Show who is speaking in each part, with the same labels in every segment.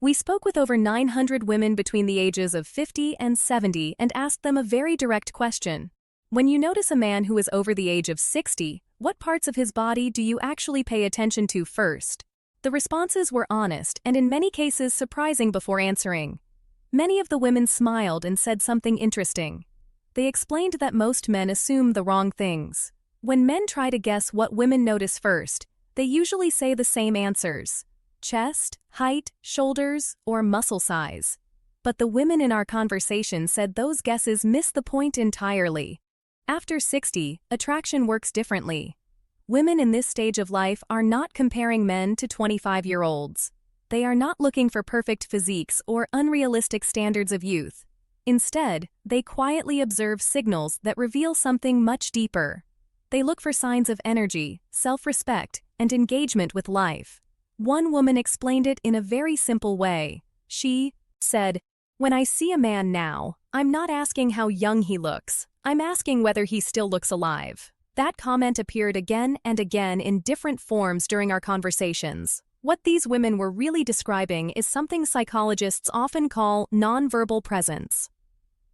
Speaker 1: We spoke with over 900 women between the ages of 50 and 70 and asked them a very direct question. When you notice a man who is over the age of 60, what parts of his body do you actually pay attention to first? The responses were honest and in many cases surprising before answering. Many of the women smiled and said something interesting. They explained that most men assume the wrong things. When men try to guess what women notice first, they usually say the same answers: chest, height, shoulders, or muscle size. But the women in our conversation said those guesses miss the point entirely. After 60, attraction works differently. Women in this stage of life are not comparing men to 25-year-olds. They are not looking for perfect physiques or unrealistic standards of youth. Instead, they quietly observe signals that reveal something much deeper. They look for signs of energy, self-respect, and engagement with life. One woman explained it in a very simple way. She said, "When I see a man now, I'm not asking how young he looks. I'm asking whether he still looks alive." That comment appeared again and again in different forms during our conversations. What these women were really describing is something psychologists often call nonverbal presence.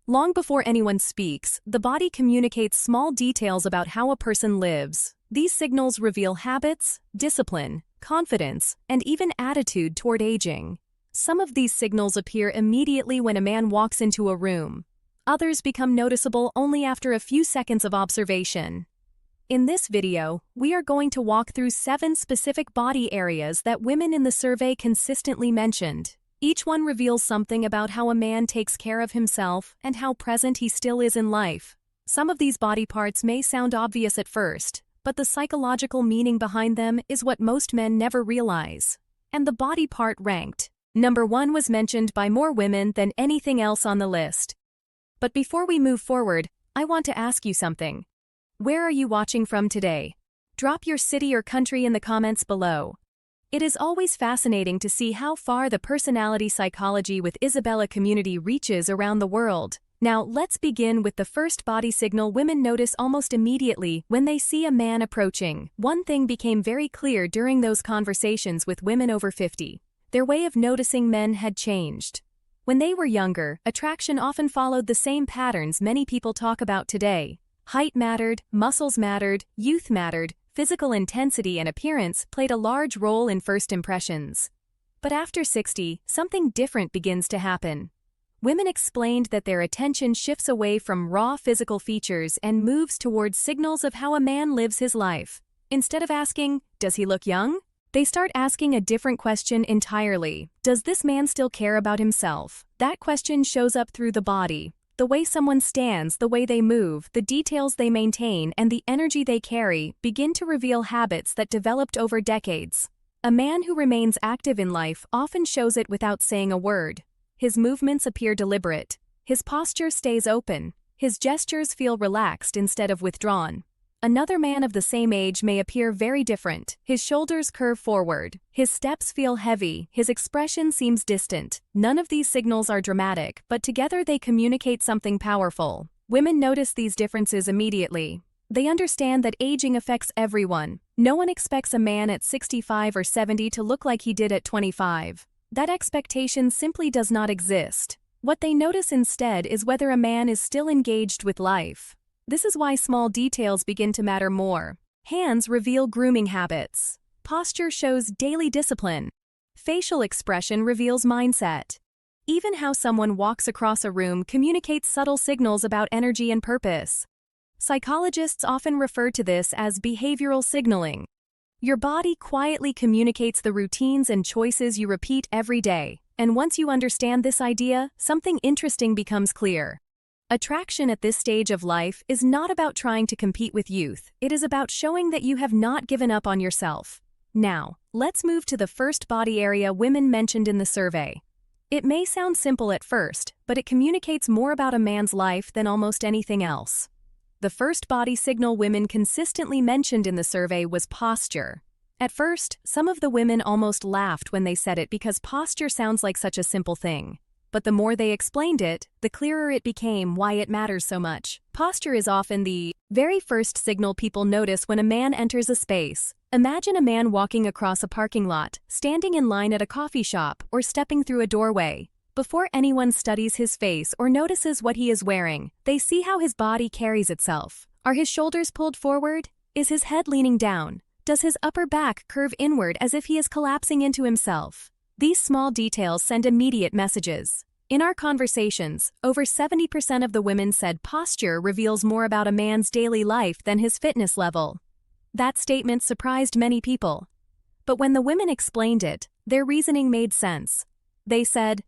Speaker 1: Long before anyone speaks, the body communicates small details about how a person lives. These signals reveal habits, discipline, confidence, and even attitude toward aging. Some of these signals appear immediately when a man walks into a room. Others become noticeable only after a few seconds of observation. In this video, we are going to walk through 7 specific body areas that women in the survey consistently mentioned. Each one reveals something about how a man takes care of himself and how present he still is in life. Some of these body parts may sound obvious at first, but the psychological meaning behind them is what most men never realize. And the body part ranked number 1 was mentioned by more women than anything else on the list. But before we move forward, I want to ask you something. Where are you watching from today? Drop your city or country in the comments below. It is always fascinating to see how far the personality psychology with Isabella community reaches around the world. Now, let's begin with the first body signal women notice almost immediately when they see a man approaching. One thing became very clear during those conversations with women over 50. Their way of noticing men had changed. When they were younger, attraction often followed the same patterns many people talk about today. Height mattered, muscles mattered, youth mattered, physical intensity and appearance played a large role in first impressions. But after 60, something different begins to happen. Women explained that their attention shifts away from raw physical features and moves towards signals of how a man lives his life. Instead of asking, "Does he look young?" they start asking a different question entirely. Does this man still care about himself? That question shows up through the body. The way someone stands, the way they move, the details they maintain, and the energy they carry begin to reveal habits that developed over decades. A man who remains active in life often shows it without saying a word. His movements appear deliberate. His posture stays open. His gestures feel relaxed instead of withdrawn. Another man of the same age may appear very different. His shoulders curve forward. His steps feel heavy. His expression seems distant. None of these signals are dramatic, but together they communicate something powerful. Women notice these differences immediately. They understand that aging affects everyone. No one expects a man at 65 or 70 to look like he did at 25. That expectation simply does not exist. What they notice instead is whether a man is still engaged with life. This is why small details begin to matter more. Hands reveal grooming habits. Posture shows daily discipline. Facial expression reveals mindset. Even how someone walks across a room communicates subtle signals about energy and purpose. Psychologists often refer to this as behavioral signaling. Your body quietly communicates the routines and choices you repeat every day, and once you understand this idea, something interesting becomes clear. Attraction at this stage of life is not about trying to compete with youth. It is about showing that you have not given up on yourself. Now, let's move to the first body area women mentioned in the survey. It may sound simple at first, but it communicates more about a man's life than almost anything else. The first body signal women consistently mentioned in the survey was posture. At first, some of the women almost laughed when they said it because posture sounds like such a simple thing. But the more they explained it, the clearer it became why it matters so much. Posture is often the very first signal people notice when a man enters a space. Imagine a man walking across a parking lot, standing in line at a coffee shop, or stepping through a doorway. Before anyone studies his face or notices what he is wearing, they see how his body carries itself. Are his shoulders pulled forward? Is his head leaning down? Does his upper back curve inward as if he is collapsing into himself? These small details send immediate messages. In our conversations, over 70% of the women said posture reveals more about a man's daily life than his fitness level. That statement surprised many people. But when the women explained it, their reasoning made sense. They said,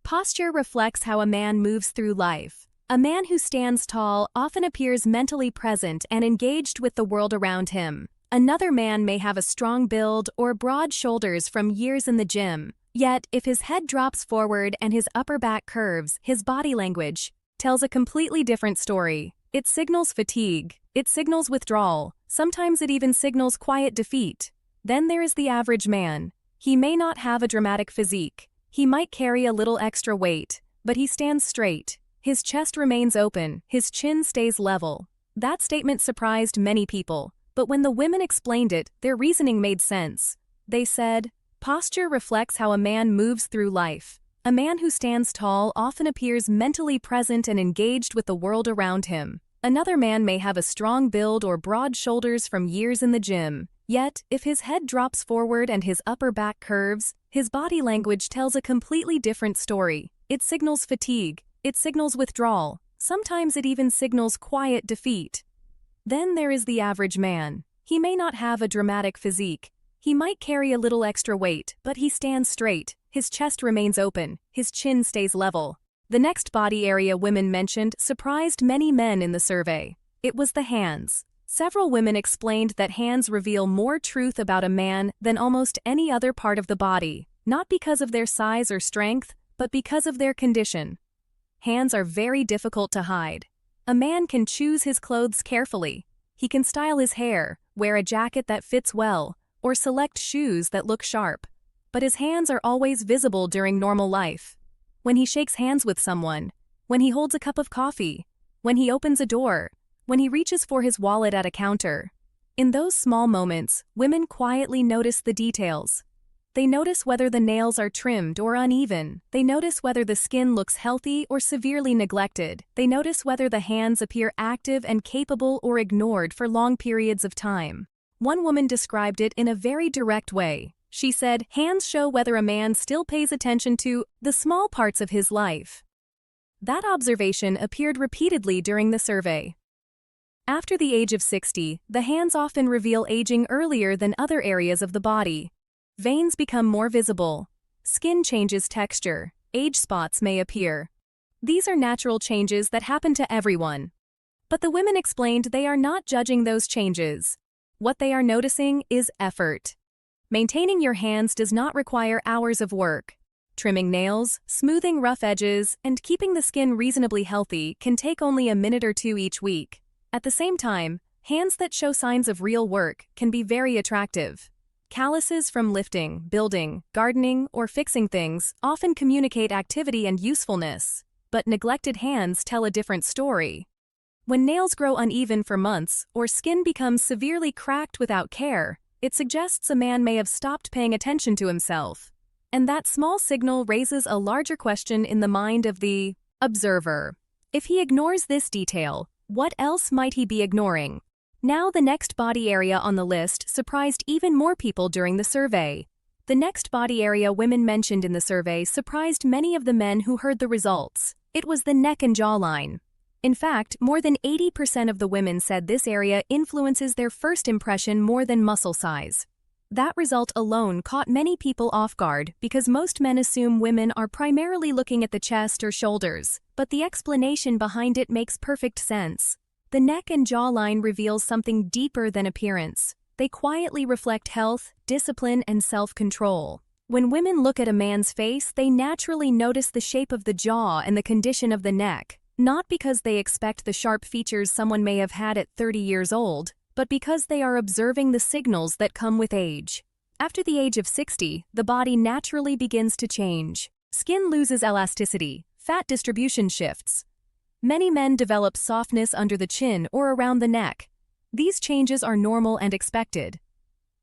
Speaker 1: posture reflects how a man moves through life. A man who stands tall often appears mentally present and engaged with the world around him. Another man may have a strong build or broad shoulders from years in the gym. Yet, if his head drops forward and his upper back curves, his body language tells a completely different story. It signals fatigue. It signals withdrawal. Sometimes it even signals quiet defeat. Then there is the average man. He may not have a dramatic physique. He might carry a little extra weight, but he stands straight. His chest remains open. His chin stays level. That statement surprised many people. But when the women explained it, their reasoning made sense. They said, posture reflects how a man moves through life. A man who stands tall often appears mentally present and engaged with the world around him. Another man may have a strong build or broad shoulders from years in the gym. Yet, if his head drops forward and his upper back curves, his body language tells a completely different story. It signals fatigue. It signals withdrawal. Sometimes it even signals quiet defeat. Then there is the average man. He may not have a dramatic physique. He might carry a little extra weight, but he stands straight. His chest remains open. His chin stays level. The next body area women mentioned surprised many men in the survey. It was the hands. Several women explained that hands reveal more truth about a man than almost any other part of the body, not because of their size or strength, but because of their condition. Hands are very difficult to hide. A man can choose his clothes carefully. He can style his hair, wear a jacket that fits well, or select shoes that look sharp. But his hands are always visible during normal life. When he shakes hands with someone, when he holds a cup of coffee, when he opens a door, when he reaches for his wallet at a counter. In those small moments, women quietly notice the details. They notice whether the nails are trimmed or uneven. They notice whether the skin looks healthy or severely neglected. They notice whether the hands appear active and capable or ignored for long periods of time. One woman described it in a very direct way. She said, hands show whether a man still pays attention to the small parts of his life. That observation appeared repeatedly during the survey. After the age of 60, the hands often reveal aging earlier than other areas of the body. Veins become more visible. Skin changes texture. Age spots may appear. These are natural changes that happen to everyone. But the women explained they are not judging those changes. What they are noticing is effort. Maintaining your hands does not require hours of work. Trimming nails, smoothing rough edges, and keeping the skin reasonably healthy can take only a minute or two each week. At the same time, hands that show signs of real work can be very attractive. Calluses from lifting, building, gardening, or fixing things often communicate activity and usefulness, but neglected hands tell a different story. When nails grow uneven for months or skin becomes severely cracked without care, it suggests a man may have stopped paying attention to himself. And that small signal raises a larger question in the mind of the observer. If he ignores this detail, what else might he be ignoring? Now the next body area on the list surprised even more people during the survey. The next body area women mentioned in the survey surprised many of the men who heard the results. It was the neck and jawline. In fact, more than 80% of the women said this area influences their first impression more than muscle size. That result alone caught many people off guard because most men assume women are primarily looking at the chest or shoulders, but the explanation behind it makes perfect sense. The neck and jawline reveals something deeper than appearance. They quietly reflect health, discipline, and self-control. When women look at a man's face, they naturally notice the shape of the jaw and the condition of the neck. Not because they expect the sharp features someone may have had at 30 years old, but because they are observing the signals that come with age. After the age of 60, the body naturally begins to change. Skin loses elasticity, fat distribution shifts. Many men develop softness under the chin or around the neck. These changes are normal and expected.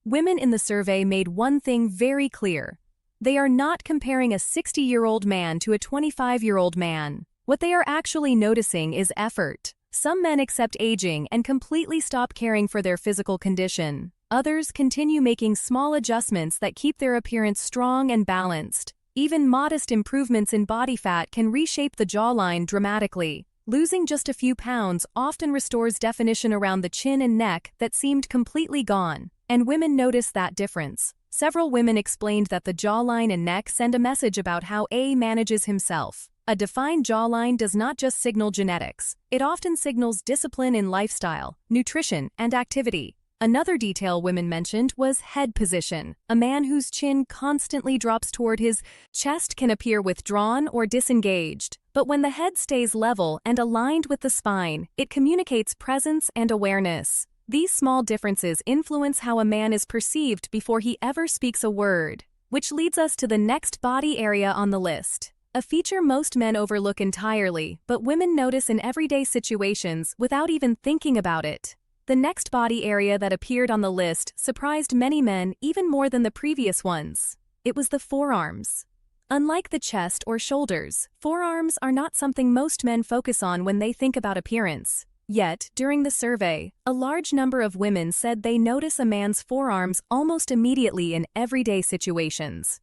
Speaker 1: Women in the survey made one thing very clear. They are not comparing a 60-year-old man to a 25-year-old man. What they are actually noticing is effort. Some men accept aging and completely stop caring for their physical condition. Others continue making small adjustments that keep their appearance strong and balanced. Even modest improvements in body fat can reshape the jawline dramatically. Losing just a few pounds often restores definition around the chin and neck that seemed completely gone, and women notice that difference. Several women explained that the jawline and neck send a message about how A manages himself. A defined jawline does not just signal genetics, it often signals discipline in lifestyle, nutrition, and activity. Another detail women mentioned was head position. A man whose chin constantly drops toward his chest can appear withdrawn or disengaged. But when the head stays level and aligned with the spine, it communicates presence and awareness. These small differences influence how a man is perceived before he ever speaks a word. Which leads us to the next body area on the list. A feature most men overlook entirely, but women notice in everyday situations without even thinking about it. The next body area that appeared on the list surprised many men even more than the previous ones. It was the forearms. Unlike the chest or shoulders, forearms are not something most men focus on when they think about appearance. Yet, during the survey, a large number of women said they notice a man's forearms almost immediately in everyday situations.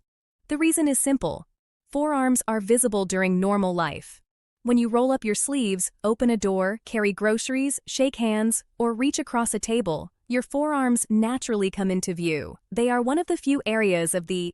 Speaker 1: The reason is simple. Forearms are visible during normal life. When you roll up your sleeves, open a door, carry groceries, shake hands, or reach across a table, your forearms naturally come into view. They are one of the few areas of the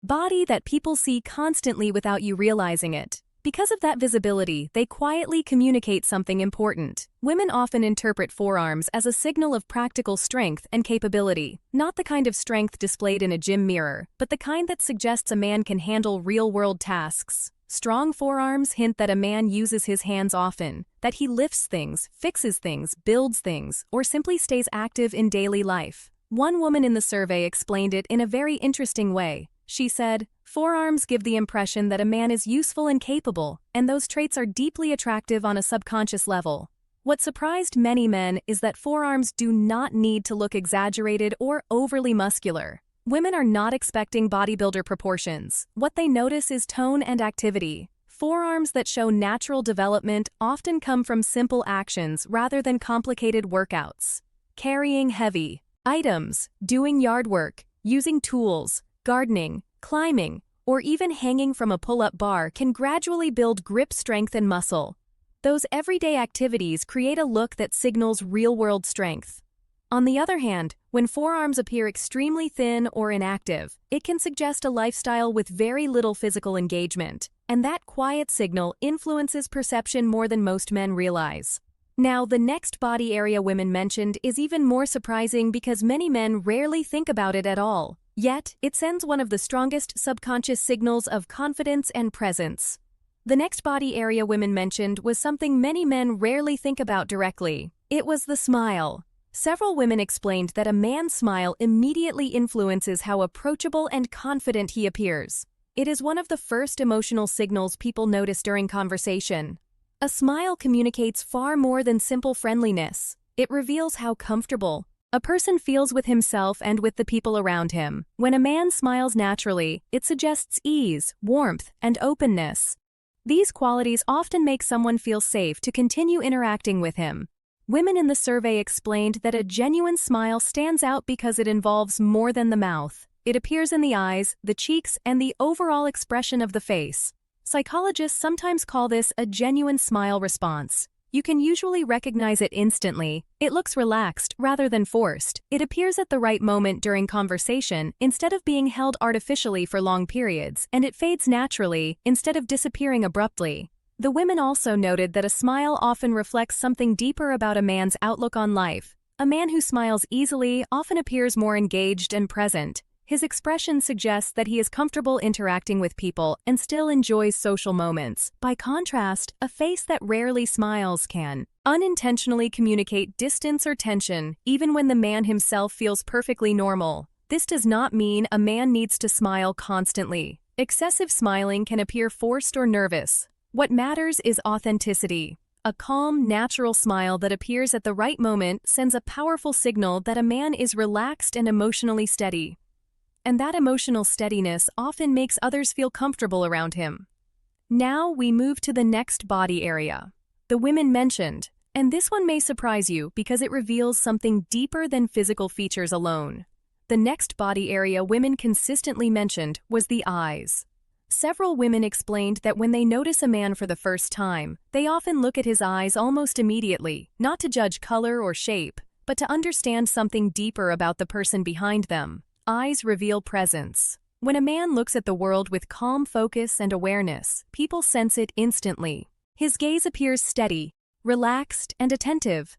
Speaker 1: body that people see constantly without you realizing it. Because of that visibility, they quietly communicate something important. Women often interpret forearms as a signal of practical strength and capability, not the kind of strength displayed in a gym mirror, but the kind that suggests a man can handle real-world tasks. Strong forearms hint that a man uses his hands often, that he lifts things, fixes things, builds things, or simply stays active in daily life. One woman in the survey explained it in a very interesting way. She said, "Forearms give the impression that a man is useful and capable, and those traits are deeply attractive on a subconscious level." What surprised many men is that forearms do not need to look exaggerated or overly muscular. Women are not expecting bodybuilder proportions. What they notice is tone and activity. Forearms that show natural development often come from simple actions rather than complicated workouts. Carrying heavy items, doing yard work, using tools, gardening, climbing, or even hanging from a pull-up bar can gradually build grip strength and muscle. Those everyday activities create a look that signals real-world strength. On the other hand, when forearms appear extremely thin or inactive, it can suggest a lifestyle with very little physical engagement, and that quiet signal influences perception more than most men realize. Now, the next body area women mentioned is even more surprising because many men rarely think about it at all. Yet, it sends one of the strongest subconscious signals of confidence and presence. The next body area women mentioned was something many men rarely think about directly. It was the smile. Several women explained that a man's smile immediately influences how approachable and confident he appears. It is one of the first emotional signals people notice during conversation. A smile communicates far more than simple friendliness. It reveals how comfortable a person feels with himself and with the people around him. When a man smiles naturally, it suggests ease, warmth, and openness. These qualities often make someone feel safe to continue interacting with him. Women in the survey explained that a genuine smile stands out because it involves more than the mouth. It appears in the eyes, the cheeks, and the overall expression of the face. Psychologists sometimes call this a genuine smile response. You can usually recognize it instantly. It looks relaxed rather than forced. It appears at the right moment during conversation instead of being held artificially for long periods, and it fades naturally instead of disappearing abruptly. The women also noted that a smile often reflects something deeper about a man's outlook on life. A man who smiles easily often appears more engaged and present. His expression suggests that he is comfortable interacting with people and still enjoys social moments. By contrast, a face that rarely smiles can unintentionally communicate distance or tension, even when the man himself feels perfectly normal. This does not mean a man needs to smile constantly. Excessive smiling can appear forced or nervous. What matters is authenticity. A calm, natural smile that appears at the right moment sends a powerful signal that a man is relaxed and emotionally steady. And that emotional steadiness often makes others feel comfortable around him. Now we move to the next body area. The women mentioned, and this one may surprise you because it reveals something deeper than physical features alone. The next body area women consistently mentioned was the eyes. Several women explained that when they notice a man for the first time, they often look at his eyes almost immediately, not to judge color or shape, but to understand something deeper about the person behind them. Eyes reveal presence. When a man looks at the world with calm focus and awareness, people sense it instantly. His gaze appears steady, relaxed, and attentive.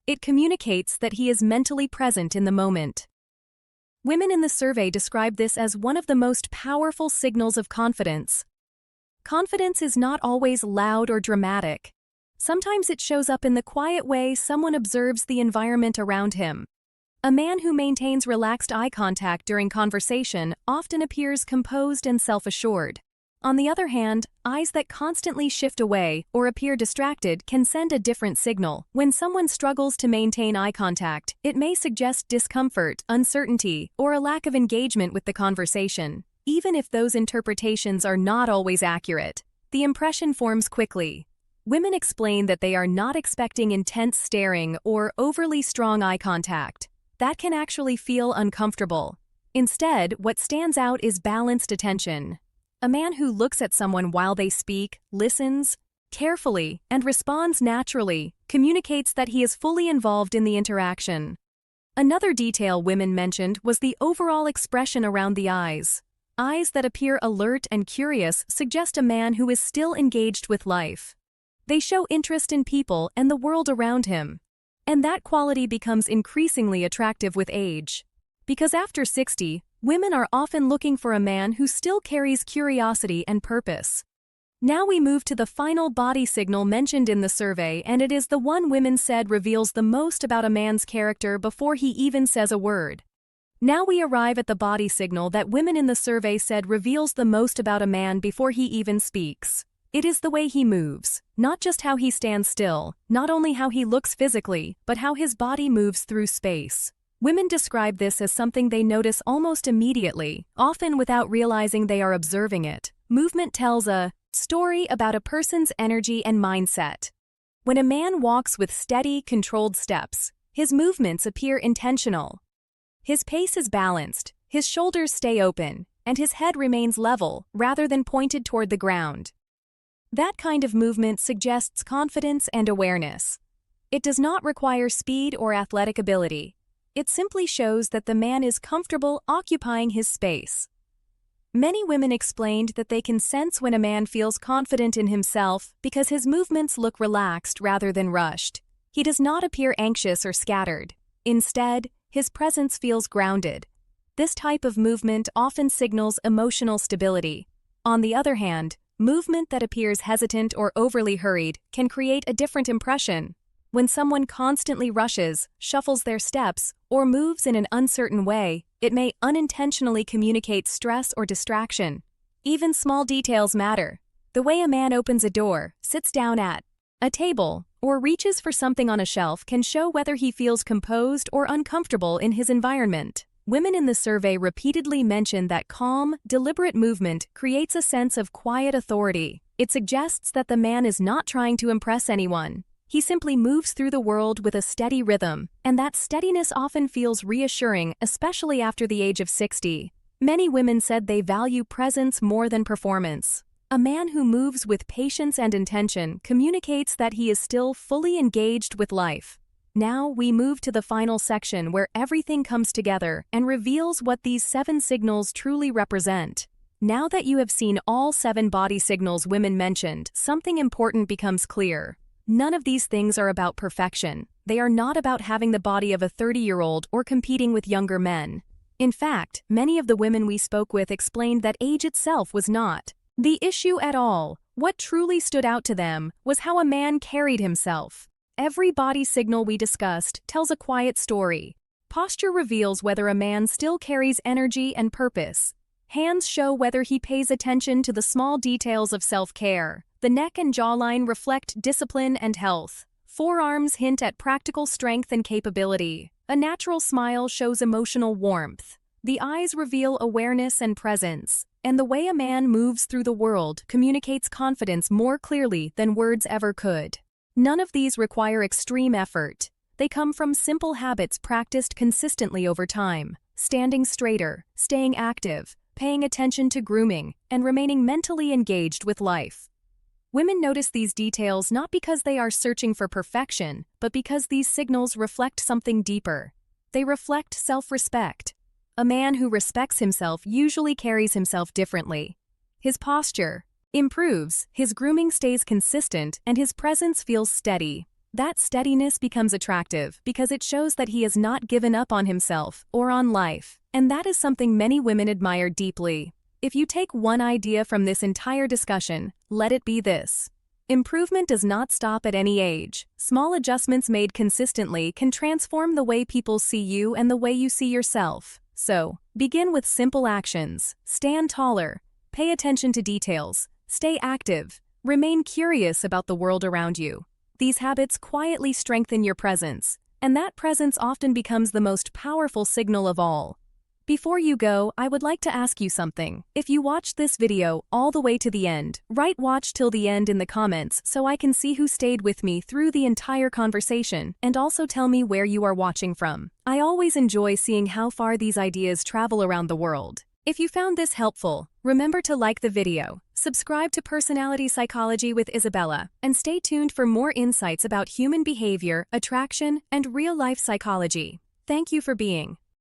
Speaker 1: It communicates that he is mentally present in the moment. Women in the survey describe this as one of the most powerful signals of confidence. Confidence is not always loud or dramatic. Sometimes it shows up in the quiet way someone observes the environment around him. A man who maintains relaxed eye contact during conversation often appears composed and self-assured. On the other hand, eyes that constantly shift away or appear distracted can send a different signal. When someone struggles to maintain eye contact, it may suggest discomfort, uncertainty, or a lack of engagement with the conversation. Even if those interpretations are not always accurate, the impression forms quickly. Women explain that they are not expecting intense staring or overly strong eye contact. That can actually feel uncomfortable. Instead, what stands out is balanced attention. A man who looks at someone while they speak, listens carefully, and responds naturally, communicates that he is fully involved in the interaction. Another detail women mentioned was the overall expression around the eyes. Eyes that appear alert and curious suggest a man who is still engaged with life. They show interest in people and the world around him. And that quality becomes increasingly attractive with age. Because after 60, women are often looking for a man who still carries curiosity and purpose. Now we move to the final body signal mentioned in the survey, and it is the one women said reveals the most about a man's character before he even says a word. Now we arrive at the body signal that women in the survey said reveals the most about a man before he even speaks. It is the way he moves, not just how he stands still, not only how he looks physically, but how his body moves through space. Women describe this as something they notice almost immediately, often without realizing they are observing it. Movement tells a story about a person's energy and mindset. When a man walks with steady, controlled steps, his movements appear intentional. His pace is balanced, his shoulders stay open, and his head remains level rather than pointed toward the ground. That kind of movement suggests confidence and awareness. It does not require speed or athletic ability. It simply shows that the man is comfortable occupying his space. Many women explained that they can sense when a man feels confident in himself because his movements look relaxed rather than rushed. He does not appear anxious or scattered. Instead, his presence feels grounded. This type of movement often signals emotional stability. On the other hand, movement that appears hesitant or overly hurried can create a different impression. When someone constantly rushes, shuffles their steps, or moves in an uncertain way, it may unintentionally communicate stress or distraction. Even small details matter. The way a man opens a door, sits down at a table, or reaches for something on a shelf can show whether he feels composed or uncomfortable in his environment. Women in the survey repeatedly mention that calm, deliberate movement creates a sense of quiet authority. It suggests that the man is not trying to impress anyone. He simply moves through the world with a steady rhythm, and that steadiness often feels reassuring, especially after the age of 60. Many women said they value presence more than performance. A man who moves with patience and intention communicates that he is still fully engaged with life. Now we move to the final section where everything comes together and reveals what these 7 signals truly represent. Now that you have seen all 7 body signals women mentioned, something important becomes clear. None of these things are about perfection. They are not about having the body of a 30-year-old or competing with younger men. In fact, many of the women we spoke with explained that age itself was not the issue at all. What truly stood out to them was how a man carried himself. Every body signal we discussed tells a quiet story. Posture reveals whether a man still carries energy and purpose. Hands show whether he pays attention to the small details of self-care. The neck and jawline reflect discipline and health. Forearms hint at practical strength and capability. A natural smile shows emotional warmth. The eyes reveal awareness and presence. And the way a man moves through the world communicates confidence more clearly than words ever could. None of these require extreme effort. They come from simple habits practiced consistently over time. Standing straighter, staying active, paying attention to grooming, and remaining mentally engaged with life. Women notice these details not because they are searching for perfection, but because these signals reflect something deeper. They reflect self-respect. A man who respects himself usually carries himself differently. His posture improves, his grooming stays consistent, and his presence feels steady. That steadiness becomes attractive because it shows that he has not given up on himself or on life, and that is something many women admire deeply. If you take one idea from this entire discussion, let it be this. Improvement does not stop at any age. Small adjustments made consistently can transform the way people see you and the way you see yourself. So, begin with simple actions. Stand taller. Pay attention to details. Stay active. Remain curious about the world around you. These habits quietly strengthen your presence, and that presence often becomes the most powerful signal of all. Before you go, I would like to ask you something. If you watched this video all the way to the end, write "watch till the end" in the comments so I can see who stayed with me through the entire conversation, and also tell me where you are watching from. I always enjoy seeing how far these ideas travel around the world. If you found this helpful, remember to like the video, subscribe to Personality Psychology with Isabella, and stay tuned for more insights about human behavior, attraction, and real-life psychology. Thank you for being.